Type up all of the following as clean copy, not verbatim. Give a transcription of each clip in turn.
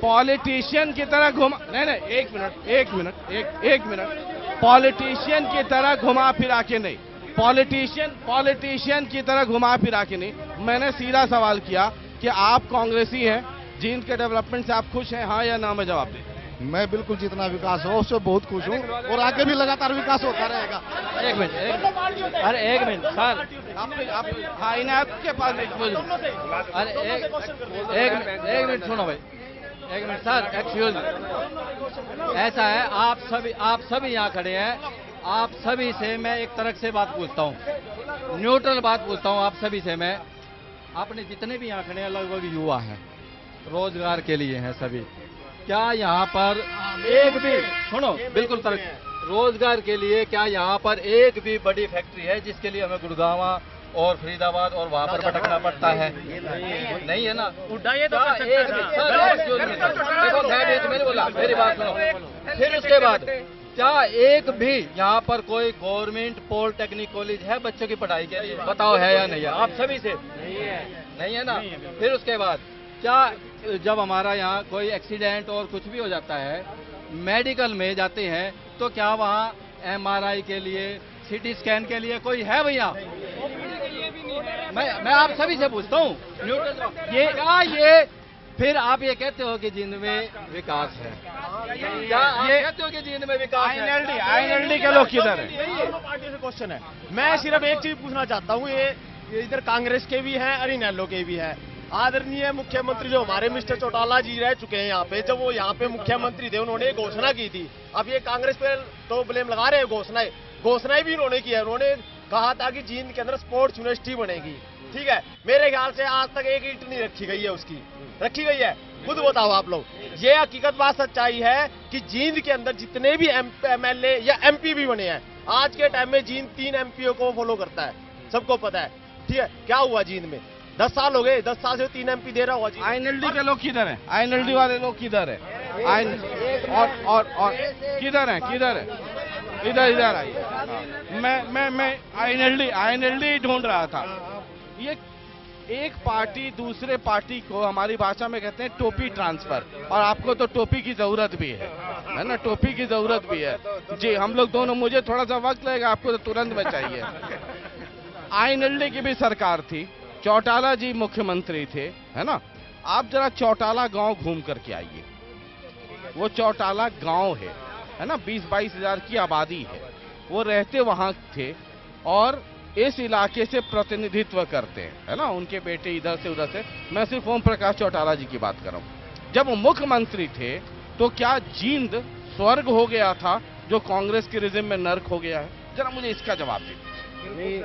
Politician की तरह घुमा, नहीं, एक मिनट, पॉलिटिशियन की तरह घुमा फिरा के नहीं, पॉलिटिशियन की तरह घुमा फिरा के नहीं। मैंने सीधा सवाल किया कि आप कांग्रेसी हैं, जींद के डेवलपमेंट से आप खुश हैं, हाँ या ना में जवाब दें। मैं बिल्कुल जितना विकास हो उससे बहुत खुश हूँ और आगे भी लगातार विकास होता रहेगा। एक मिनट सर, आप हाँ इनायत के पास अरे एक मिनट सुनो भाई, एक मिनट सर, एक्सक्यूज। ऐसा है, आप सभी यहाँ खड़े हैं, आप सभी से मैं एक तरह से बात पूछता हूँ, न्यूट्रल बात पूछता हूँ आप सभी से मैं। आपने जितने भी यहाँ खड़े हैं लगभग युवा हैं, रोजगार के लिए हैं सभी। क्या यहाँ पर एक भी, सुनो बिल्कुल तरह, रोजगार के लिए क्या यहाँ पर एक भी बड़ी फैक्ट्री है जिसके लिए हमें गुड़गांव और फरीदाबाद और वहाँ पर भटकना पड़ता है? नहीं है ना। देखो मैंने बोला, मेरी बात सुनो। फिर उसके बाद क्या एक भी यहाँ पर कोई गवर्नमेंट पॉलिटेक्निक कॉलेज है बच्चों की पढ़ाई के लिए? बताओ है या नहीं है? आप सभी से नहीं है ना। फिर उसके बाद क्या जब हमारा यहाँ कोई एक्सीडेंट और कुछ भी हो जाता है, मेडिकल में जाते हैं, तो क्या वहाँ MRI के लिए, CT स्कैन के लिए कोई है भैया? मैं आप सभी से पूछता हूँ, ये फिर आप ये कहते हो कि जींद में विकास है? क्या ये कहते हो कि जींद में विकास है? INLD के लोग किधर है? पार्टी से क्वेश्चन है। मैं सिर्फ एक चीज पूछना चाहता हूँ, ये इधर कांग्रेस के भी हैं और इनेलो के भी हैं। आदरणीय मुख्यमंत्री जो हमारे मिस्टर चौटाला जी रह चुके हैं यहाँ पे, जब वो यहाँ पे मुख्यमंत्री थे उन्होंने घोषणा की थी। अब ये कांग्रेस पे तो ब्लेम लगा रहे हैं, घोषणाएं भी उन्होंने की है। उन्होंने कहा था कि जींद के अंदर स्पोर्ट्स यूनिवर्सिटी बनेगी, ठीक है। मेरे ख्याल से आज तक एक ईंट नहीं रखी गई है, उसकी रखी गई है? खुद बताओ आप लोग। ये हकीकत बात सच्चाई है कि जींद के अंदर जितने भी MLA या MP भी बने हैं, आज के टाइम में जींद 3 MPO को फॉलो करता है, सबको पता है, ठीक है। क्या हुआ जींद में? 10 साल हो गए, 10 साल से 3 MP दे रहा हुआ। INLD के लोग किधर हैं? INLD वाले लोग किधर हैं? और किधर है? इधर आइए। मैं INLD ढूंढ रहा था। ये एक पार्टी दूसरे पार्टी को हमारी भाषा में कहते हैं टोपी ट्रांसफर, और आपको तो टोपी की जरूरत भी है ना, टोपी की जरूरत भी है जी। हम लोग दोनों, मुझे थोड़ा सा वक्त लगेगा, आपको तो तुरंत में चाहिए। INLD की भी सरकार थी, चौटाला जी मुख्यमंत्री थे, है ना। आप जरा चौटाला गांव घूम करके आइए, वो चौटाला गांव है ना, 20-22 हजार की आबादी है। वो रहते वहां थे और इस इलाके से प्रतिनिधित्व करते हैं, है ना, उनके बेटे इधर से उधर से। मैं सिर्फ ओम प्रकाश चौटाला जी की बात कर रहा हूं। जब वो मुख्यमंत्री थे तो क्या जींद स्वर्ग हो गया था जो कांग्रेस के रिजिम में नर्क हो गया है? जरा मुझे इसका जवाब दीजिए।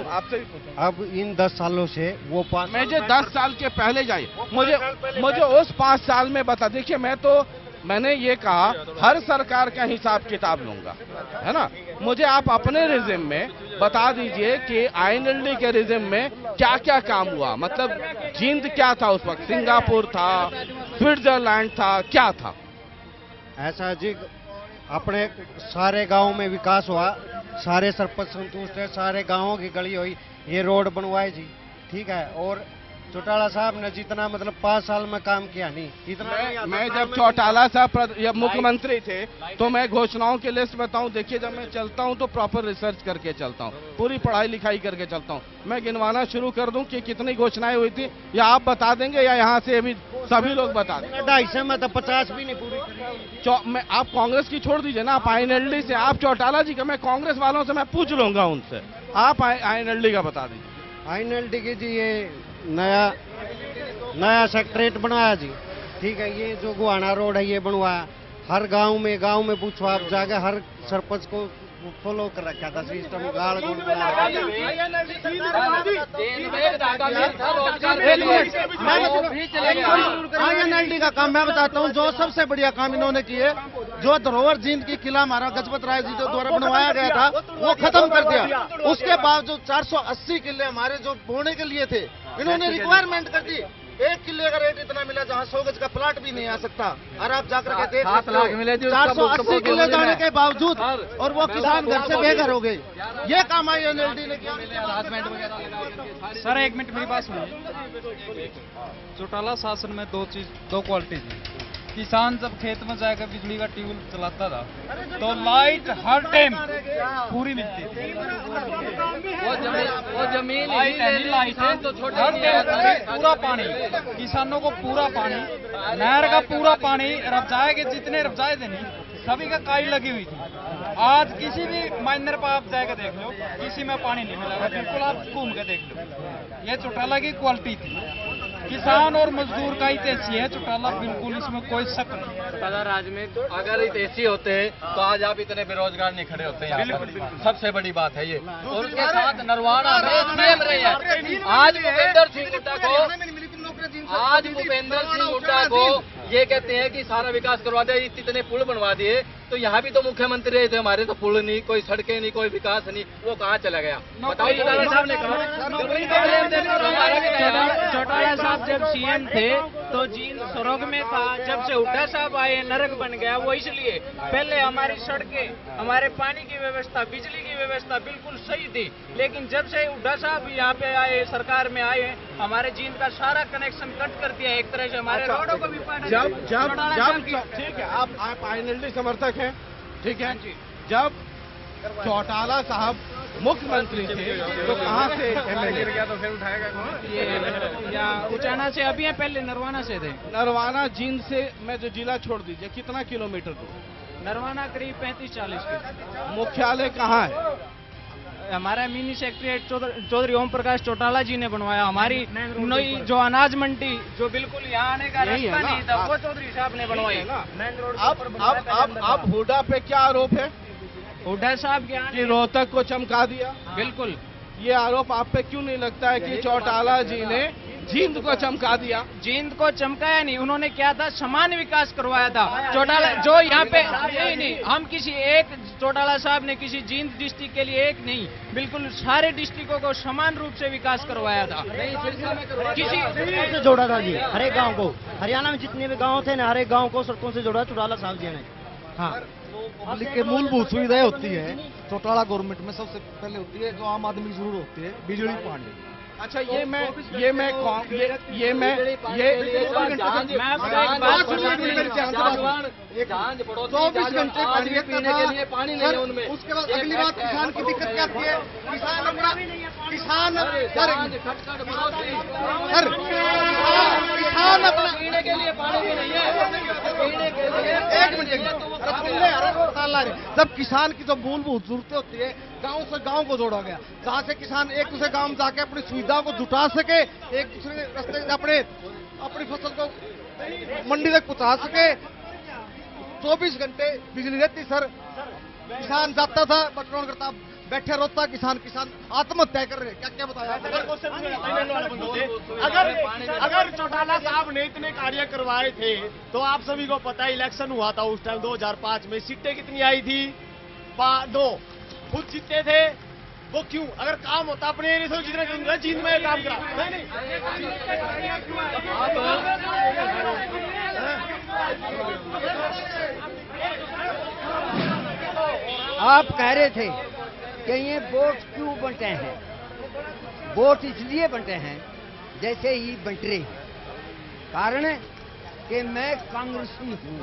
आपसे अब इन 10 सालों से वो मुझे 10 साल के पहले जाइए, मुझे उस 5 साल में बता। देखिए, मैंने ये कहा हर सरकार का हिसाब किताब लूंगा, है ना। मुझे आप अपने रिजिम में बता दीजिए कि INLD के रिजिम में क्या क्या काम हुआ। मतलब जींद क्या था उस वक्त? सिंगापुर था, स्विट्जरलैंड था, क्या था? ऐसा जी, अपने सारे गांव में विकास हुआ, सारे सरपंच संतुष्ट है, सारे गांवों की गली हुई, ये रोड बनवाए जी, ठीक है। और चौटाला साहब ने जितना मतलब 5 साल में काम किया नहीं इतना। मैं जब चौटाला साहब मुख्यमंत्री थे तो मैं घोषणाओं की लिस्ट बताऊं। देखिए, जब मैं चलता हूं तो प्रॉपर रिसर्च करके चलता हूं, पूरी पढ़ाई लिखाई करके चलता हूं। मैं गिनवाना शुरू कर दूं कि कितनी घोषणाएं हुई थी, या आप बता देंगे या यहाँ से अभी सभी लोग बता देंगे? 250 में तो 50 भी नहीं पूरी। मैं आप कांग्रेस की छोड़ दीजिए ना, आप INLD से, आप चौटाला जी का, मैं कांग्रेस वालों से मैं पूछ लूंगा उनसे। आप INLD का बता दीजिए। INLD की जी ये नया सेक्रेटरीट बनवाया जी, ठीक है। ये जो गुहाना रोड है ये बनवाया, हर गांव में पूछो आप जाके, हर सरपंच को फॉलो कर रखा था सिस्टम। गाड़ गोड़ INLD का काम मैं बताता हूँ, जो सबसे बढ़िया काम इन्होंने किए, जो धरोहर जींद की किला हमारा गजपत राय जी द्वारा बनवाया गया था वो खत्म कर दिया। उसके बाद जो 480 किले हमारे जो बोने के लिए थे, इन्होंने रिक्वायरमेंट कर दी। 1 किले का रेट इतना मिला जहाँ 100 गज का प्लाट भी नहीं आ सकता। और आप जाकर के देख 7 लाख मिले जी, उसका 480 किलो जाने के बावजूद सर, और वो किसान घर से बेघर हो गए। ये काम आई एनएलडी ने किया। सर 1 मिनट मेरी बात सुनिए। चौटाला शासन में दो क्वालिटी थी। किसान जब खेत में जाकर बिजली का ट्यूबवेल चलाता था तो लाइट हर टाइम पूरी मिलती थी। वो जमीन लाइट है, लाइट है, तो छोटे हर टाइम पूरा पानी, किसानों को पूरा पानी, नहर का पूरा पानी, रफ्जाए के जितने रफ्जाए थे नहीं सभी का काई लगी हुई थी। आज किसी भी माइनर पर आप जाकर देख लो, किसी में पानी नहीं मिलेगा, बिल्कुल आप घूम के देख लो। ये चौटाला की क्वालिटी थी। किसान और मजदूर का हितैषी है चौटाला, बिल्कुल इसमें कोई शक नहीं। चौटाला राज्य में अगर हितैषी होते तो आज आप इतने बेरोजगार नहीं खड़े होते यहाँ पर। सबसे बड़ी बात है ये। और उसके साथ नरवाना में सीएम रहे हैं। आज भूपेंद्र सिंह हुड्डा को ये कहते हैं कि सारा विकास करवा दिया, इतने पुल बनवा दिए। तो यहाँ भी तो मुख्यमंत्री रहे थे हमारे, तो पुल नहीं, कोई सड़कें नहीं, कोई विकास नहीं, वो कहाँ चला गया बताओ। चौटाला साहब जब सीएम थे तो जींद स्वर्ग में था, जब से हुड्डा साहब आए नरक बन गया। वो इसलिए पहले हमारी सड़कें, हमारे पानी की व्यवस्था, बिजली की व्यवस्था बिल्कुल सही थी, लेकिन जब से हुड्डा साहब यहाँ पे आए, सरकार में आए, हमारे जींद का सारा कनेक्शन कट कर दिया एक तरह से। हमारे रोडों को भी ठीक है, आप आईएनएलडी समर्थक हैं, ठीक है। जब चौटाला साहब मुख्यमंत्री थे तो कहाँ से एमएलए गया तो फिर उठाएगा कौन? या उचाना से अभी पहले नरवाना से थे। नरवाना जींद से मैं जो जिला छोड़ दीजिए, कितना किलोमीटर दूर? नरवाना करीब 35-40 के। मुख्यालय कहाँ है? हमारा मिनी सेक्रेटरीट चौधरी ओम प्रकाश चौटाला जी ने बनवाया। हमारी नई जो अनाज मंडी जो बिल्कुल यहाँ आने का रास्ता नहीं था, वो चौधरी साहब ने बनवाई। अब हुड्डा पे क्या आरोप है? हुड्डा साहब के कि रोहतक को चमका दिया। बिल्कुल ये आरोप आप पे क्यों नहीं लगता है कि चौटाला जी ने जींद को चमका दिया? जींद को चमकाया नहीं, उन्होंने क्या था, समान विकास करवाया था। चौटाला जो यहाँ पे नहीं, हम किसी एक, चौटाला साहब ने किसी जींद डिस्ट्रिक्ट के लिए एक नहीं, बिल्कुल सारे डिस्ट्रिक्टों को समान रूप से विकास करवाया था। किसी से जोड़ा था जी, हर एक गाँव को। हरियाणा में जितने भी गाँव थे ना, हर एक गाँव को सड़कों से जोड़ा चौटाला साहब जी ने। हाँ, पब्लिक के मूलभूत सुविधाएं होती है चौटाला गवर्नमेंट में सबसे पहले होती है, जो आम आदमी की जरूरत होती है, बिजली पानी। अच्छा, ये मैं आपको एक बात 24 घंटे पानी पीने के लिए पानी नहीं है उनमें। उसके बाद अगली बात किसान की दिक्कत क्या आती है? किसान अपना किसान अपना पीने के लिए पानी भी नहीं है, पीने के लिए। एक मिनट, जब किसान की जो मूलभूत जरूरतें होती है, गांव से गांव को जोड़ा गया, जहाँ से किसान एक दूसरे गांव में जाके अपनी सुविधा को जुटा सके, एक दूसरे रास्ते से अपनी फसल को मंडी तक पहुंचा सके। 24 घंटे बिजली रहती सर, किसान जाता था बटन करता, बैठे रोता किसान आत्महत्या कर रहे। क्या क्या बताया? अगर चौटाला साहब ने इतने कार्य करवाए थे तो आप सभी को पता है, इलेक्शन हुआ था उस टाइम 2005 में, सीटें कितनी आई थी? 2। खुद जीते थे वो क्यों? अगर काम होता अपने एरिया से जितने जींद में काम करा नहीं। आप कह रहे थे कि ये वोट क्यों बंटे हैं? वोट इसलिए बंटे हैं जैसे ही बंट रहे हैं। कारण है कि मैं कांग्रेसी हूँ,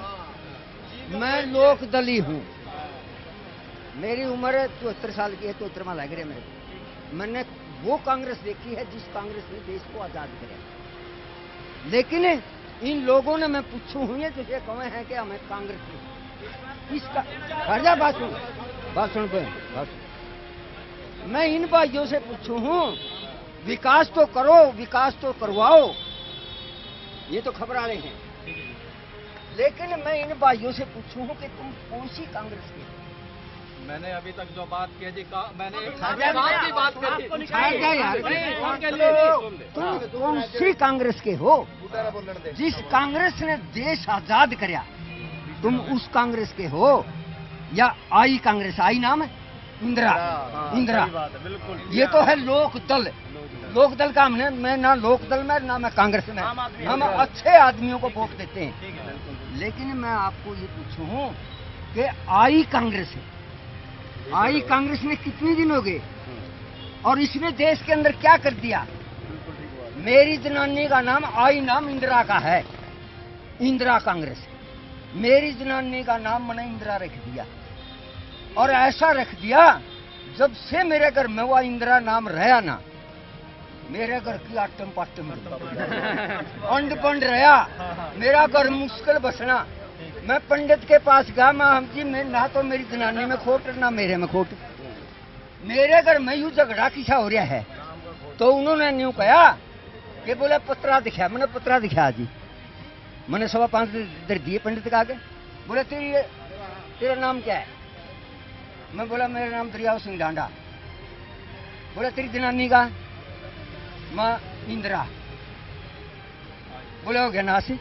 मैं लोकदली हूँ। मेरी उम्र 74 साल की है, 73वां लग रहा है मेरे को। मैंने वो कांग्रेस देखी है जिस कांग्रेस ने देश को आजाद किया। लेकिन इन लोगों ने मैं पूछू हूँ, ये तुझे कहे हैं कि हमें कांग्रेस की इसका हर बात सुन पे मैं इन भाइयों से पूछू हूँ, विकास तो करो, विकास तो करवाओ, ये तो खबर आ रहे हैं। लेकिन मैं इन भाइयों से पूछू हूँ कि तुम कौन सी कांग्रेस के? मैंने अभी तक जो बात की जी, मैंने की बात करी। तुम कौन सी कांग्रेस के हो? जिस कांग्रेस ने देश आजाद कराया, तुम उस कांग्रेस के हो या आई कांग्रेस? आई नाम है इंदिरा इंदिरा सही बात है, बिल्कुल। ये तो है लोकदल। लोकदल का हमने, मैं ना लोकदल में ना मैं कांग्रेस में, हम अच्छे आदमियों को वोट देते हैं। लेकिन मैं आपको ये पूछूं कि आई कांग्रेस है, आई कांग्रेस ने कितने दिन हो गए और इसने देश के अंदर क्या कर दिया? मेरी जनानी का नाम आई नाम इंदिरा का है, इंदिरा कांग्रेस। मेरी जनानी का मैंने मैंने इंदिरा रख दिया, और ऐसा रख दिया जब से मेरे घर में वो इंदिरा नाम रहा ना, मेरे घर की आटम पाटम अंड पंड रहा, मेरा घर मुश्किल बसना। मैं पंडित के पास गया, मैं हम जी मैं ना तो मेरी जनानी में खोट ना मेरे में खोट, मेरे घर में यूं झगड़ा किसा हो रहा है। तो उन्होंने यूं कहा कि बोले पत्रा दिखा, मैंने पत्रा दिखा जी, मैंने 5.25 दर दिए पंडित का आगे। बोले तेरा नाम क्या है? मैं बोला मेरा नाम दरियाव सिंह डांडा। बोला तेरी जनानी का? माँ इंदिरा। बोला हो गया नासी।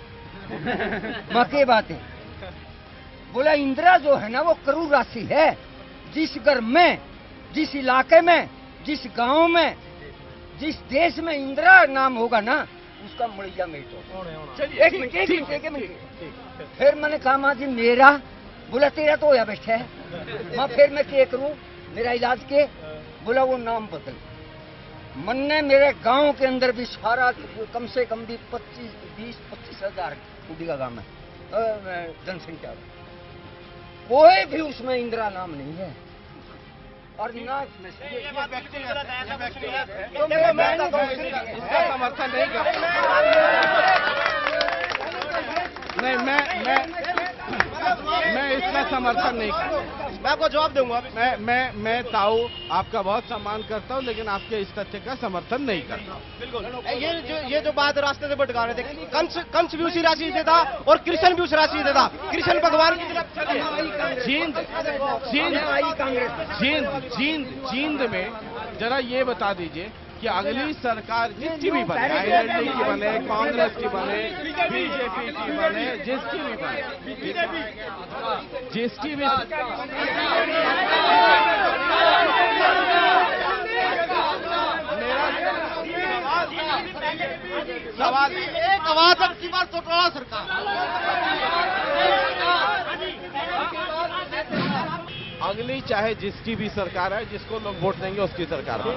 माँ के बात है? बोला इंदिरा जो है ना वो करोड़ राशि है, जिस घर में, जिस इलाके में, जिस गांव में, जिस देश में इंदिरा नाम होगा ना उसका मुड़िया मेट होगा। एक मिनट। फिर मैंने कहा माँ जी मेरा? बोला तेरा तो होया बैठा है। माँ फिर मैं क्या करूं, मेरा इलाज के? बोला वो नाम बदल। मन ने मेरे गांव के अंदर भी सारा कम से कम भी 20-25 हजार कुटी का गांव है जनसंख्या, कोई भी उसमें इंदिरा नाम नहीं है। और ना इसमें इसका समर्थन नहीं करता। नहीं, मैं इसका समर्थन नहीं करता। मैं आपको जवाब दूंगा। मैं ताऊ आपका बहुत सम्मान करता हूँ, लेकिन आपके इस तथ्य का समर्थन नहीं करता। बिल्कुल। ये जो बात रास्ते से भटका रहे थे, कंस भी उसी राशि से था और कृष्ण भी उस राशि से था। कृष्ण भगवान की तरफ जींद में जरा ये बता दीजिए कि अगली सरकार जिसकी भी बने, आईएनएलडी की बने, कांग्रेस की बने, बीजेपी की बने, जिसकी भी बने, जिसकी भी सवाल एक आवाज अब की बार चौटाला सरकार। अगली चाहे जिसकी भी सरकार है, जिसको लोग वोट देंगे उसकी सरकार है।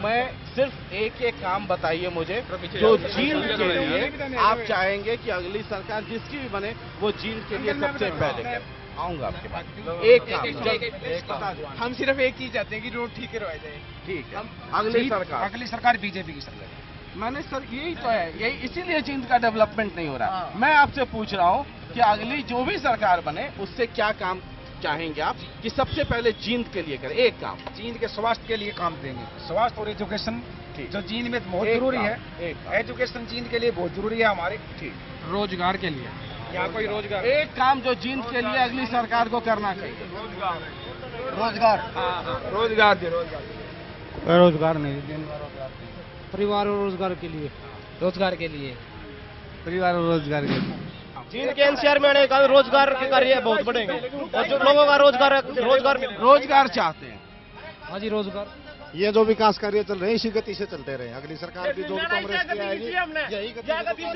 मैं सिर्फ एक काम बताइए मुझे, जो जींद के लिए आप चाहेंगे कि अगली सरकार जिसकी भी बने वो जींद के लिए सबसे पहले करे। आऊंगा आपके पास। एक काम हम सिर्फ एक ही चाहते हैं कि रोड ठीक करवाए जाए। ठीक है, अगली सरकार बीजेपी की सरकार। मैंने सर यही तो है, यही इसीलिए जींद का डेवलपमेंट नहीं हो रहा। मैं आपसे पूछ रहा हूँ कि अगली जो भी सरकार बने उससे क्या काम चाहेंगे आप कि सबसे पहले जींद के लिए करें? एक काम जींद के स्वास्थ्य के लिए काम देंगे, स्वास्थ्य और एजुकेशन जो जींद में बहुत जरूरी है। एजुकेशन जींद के लिए बहुत जरूरी है हमारे। ठीक, रोजगार के लिए यहाँ कोई रोजगार, एक काम जो जींद के लिए अगली सरकार को करना चाहिए। रोजगार। रोजगार रोजगार नहीं, परिवार और रोजगार के लिए, परिवार और रोजगार के लिए। जींद के एनसीआर में आने का रोजगार के कार्य बहुत बढ़ेंगे और जो लोगों का रोजगार चाहते हैं। हाँ जी, रोजगार। ये जो विकास कार्य चल रहे हैं इसी गति से चलते रहे। अगली सरकार भी जो कांग्रेस की आएगी यही गति।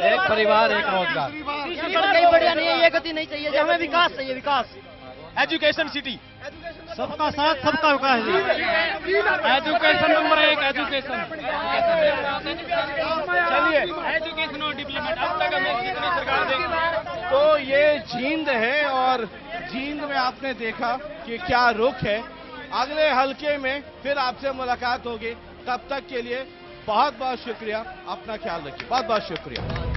एक परिवार एक रोजगार। सड़कें बढ़िया नहीं है, ये गति नहीं चाहिए, हमें विकास चाहिए। विकास, एजुकेशन सिटी, सबका साथ सबका विकास। Education number 1, education. चलिए, एजुकेशन और डेवलपमेंट अब तक हमें कितनी सरकार देगी। तो ये जींद है और जींद में आपने देखा कि क्या रुख है। अगले हल्के में फिर आपसे मुलाकात होगी। तब तक के लिए बहुत बहुत शुक्रिया। अपना ख्याल रखिए। बहुत बहुत शुक्रिया।